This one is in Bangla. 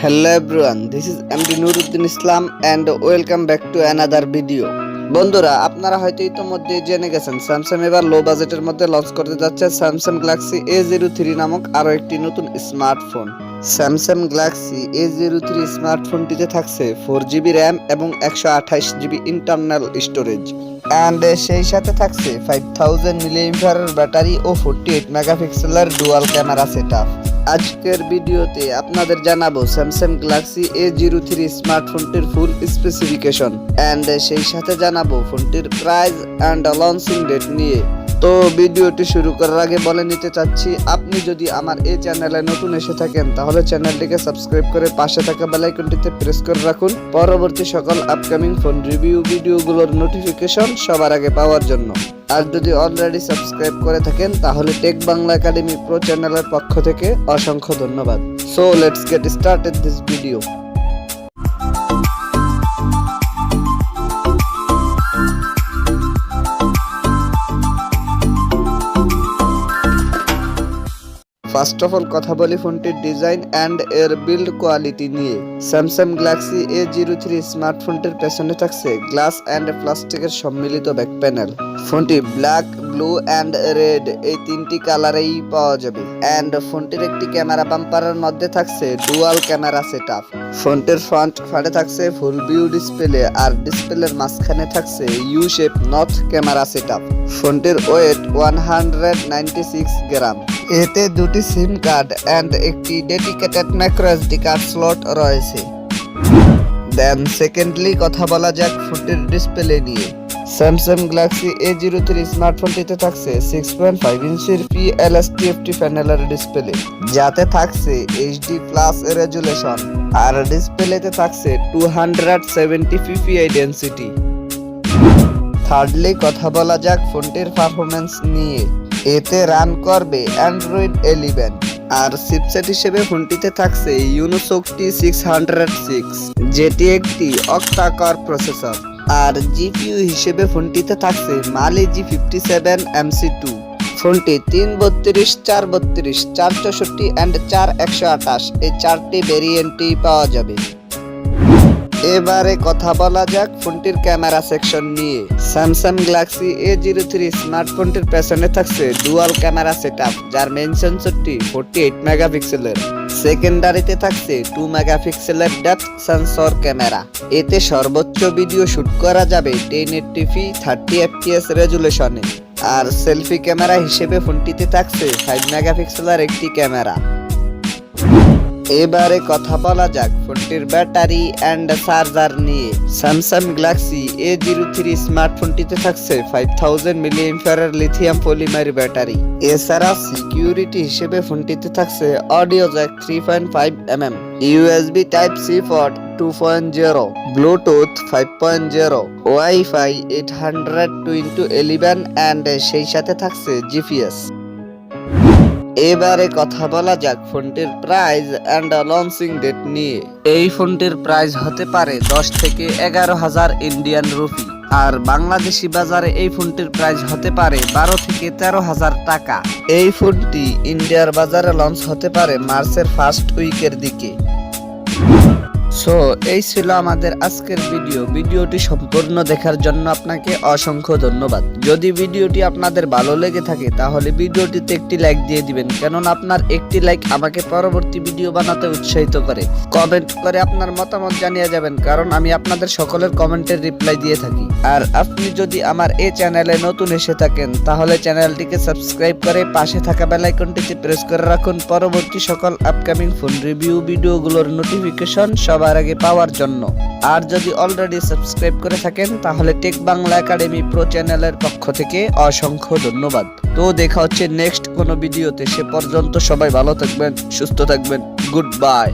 Hello everyone, this is MD Nuruddin Islam and welcome back to another video. বন্ধুরা, আপনারা হয়তো ইতিমধ্যে জেনে গেছেন স্যামসাং এবার লো বাজেটের মধ্যে লঞ্চ করতে যাচ্ছে স্যামসাং গ্যালাক্সি A03 নামক আরো একটি নতুন স্মার্টফোন। স্যামসাং গ্যালাক্সি A03 স্মার্টফোনটিতে থাকছে 4GB RAM এবং 128GB ইন্টারনাল স্টোরেজ এন্ড সেই সাথে থাকছে 5000 mAh ব্যাটারি ও 48 মেগাপিক্সেলের ডুয়াল ক্যামেরা সেটআপ। আজকের ভিডিওতে আপনাদের জানাবো স্যামসাং গ্যালাক্সি A03 স্মার্টফোনটির ফুল স্পেসিফিকেশন এন্ড সেই সাথে জানাবো ফোনটির প্রাইস এন্ড লঞ্চিং ডেট নিয়ে। তো ভিডিওটি শুরু করার আগে বলে নিতে চাচ্ছি, আপনি যদি আমার এই চ্যানেলে নতুন এসে থাকেন তাহলে চ্যানেলটিকে সাবস্ক্রাইব করে পাশে থাকা বেল আইকনটিতে প্রেস করে রাখুন পরবর্তী সকল আপকামিং ফোন রিভিউ ভিডিওগুলোর নোটিফিকেশন সবার আগে পাওয়ার জন্য। আর যদি অলরেডি সাবস্ক্রাইব করে থাকেন তাহলে টেক বাংলা একাডেমি প্রো চ্যানেলের পক্ষ থেকে অসংখ্য ধন্যবাদ। So let's get started this video. First of all কথা বলি ফোনটির ডিজাইন এন্ড এর বিল্ড কোয়ালিটি নিয়ে। স্যামসাং গ্যালাক্সি A03 স্মার্টফোনটির পেছনে থাকছে গ্লাস এন্ড প্লাস্টিকের সম্মিলিত ব্যাক প্যানেল। ফোনটি ব্ল্যাক, ব্লু এন্ড রেড এই তিনটি কালারেই পাওয়া যাবে এন্ড ফোনটির একটি ক্যামেরা বাম্পারের মধ্যে থাকছে ডুয়াল ক্যামেরা সেটআপ। ফোনটির ফ্রন্ট ফাটে থাকছে ফুল ভিউ ডিসপ্লে আর ডিসপ্লের মাঝখানে থাকছে ইউ শেপ নর্থ ক্যামেরা সেটআপ। ফোনটির ওয়েট 196 গ্রাম। এতে দুটি সিম কার্ড এন্ড একটি ডেডিকেটেড মাইক্রোএসডি কার্ড স্লট রয়েছে। দেন সেকেন্ডলি কথা বলা যাক ফোনটির ডিসপ্লে নিয়ে। স্যামসাং গ্যালাক্সি A03 স্মার্টফোনটিতে থাকছে 6.5 ইঞ্চির PLSTFT প্যানেলের ডিসপ্লে, যাতে থাকছে HD প্লাস রেজুলেশন আর ডিসপ্লেতে থাকছে 270 ppi ডেনসিটি। থার্ডলি কথা বলা যাক ফোনটির পারফরম্যান্স নিয়ে। এতে রান করবে Android 11 আর চিপসেট হিসেবে ফোনটিতে থাকছে ইউনো T606, যেটি একটি অক্টা কোর প্রসেসর। আর জিপিইউ হিসেবে ফোনটিতে থাকছে Mali G57 MC2। ফোনটি 332, 432, 464 এন্ড 4128 এই চারটি ভেরিয়েন্টেই পাওয়া যাবে। এবারে কথা বলা যাক ফোনটির ক্যামেরা সেকশন নিয়ে। স্যামসাং গ্যালাক্সি A03 স্মার্টফোনটির পেছনে থাকছে ডুয়াল ক্যামেরা সেটআপ, যার মেইন সেন্সরটি 48 মেগাপিক্সেলের। সেকেন্ডারিতে থাকছে 2 মেগাপিক্সেলের ডেপথ সেন্সর ক্যামেরা। এতে সর্বোচ্চ ভিডিও শুট করা যাবে 1080p 30 fps রেজুলেশনে। আর সেলফি ক্যামেরা হিসেবে ফোনটিতে থাকছে 5 মেগাপিক্সেলের একটি ক্যামেরা। এবারে কথা বলা যাক ফোনটির ব্যাটারি এন্ড চার্জার নিয়ে। স্যামসাং গ্যালাক্সি A03 স্মার্টফোনটিতে থাকছে 5000 mAh লিথিয়াম পলিমার ব্যাটারি। এছাড়া সিকিউরিটি হিসেবে ফোনটিতে থাকছে audio jack 3.5mm, USB Type-C port 2.0, Bluetooth 5.0, WiFi 802.11 and সেই সাথে থাকছে GPS। এবারে কথা বলা যাক ফোনটির প্রাইস এন্ড লঞ্চিং ডেট নিয়ে। এই ফোনটির প্রাইস হতে পারে 10 থেকে 11,000 ইন্ডিয়ান রুপি আর বাংলাদেশি বাজারে এই ফোনটির প্রাইস হতে পারে 12 থেকে 13,000 টাকা। এই ফোনটি ইন্ডিয়ার বাজারে লঞ্চ হতে পারে মার্চের ফার্স্ট উইকের দিকে। সো এই ছিল আমাদের আজকের ভিডিওটি সম্পূর্ণ দেখার জন্য আপনাকে অসংখ্য ধন্যবাদ। যদি ভিডিওটি আপনাদের ভালো লেগে থাকে তাহলে ভিডিওটিতে একটি লাইক দিয়ে দিবেন, কেননা আপনার একটি লাইক আমাকে পরবর্তী ভিডিও বানাতে উৎসাহিত করে। কমেন্ট করে আপনার মতামত জানিয়ে যাবেন, কারণ আমি আপনাদের সকলের কমেন্টের রিপ্লাই দিয়ে থাকি। আর আপনি যদি আমার এই চ্যানেলে নতুন এসে থাকেন তাহলে চ্যানেলটিকে সাবস্ক্রাইব করে পাশে থাকা বেল আইকনটিতে প্রেস করে রাখুন পরবর্তী সকল আপকামিং ফোন রিভিউ ভিডিওগুলোর নোটিফিকেশন সবার আগে পাওয়ার জন্য। আর যদি অলরেডি সাবস্ক্রাইব করে থাকেন তাহলে টেক বাংলা একাডেমি প্রো চ্যানেলের পক্ষ থেকে অসংখ্য ধন্যবাদ। তো দেখা হচ্ছে নেক্সট কোনো ভিডিওতে। সে পর্যন্ত সবাই ভালো থাকবেন, সুস্থ থাকবেন। Good bye.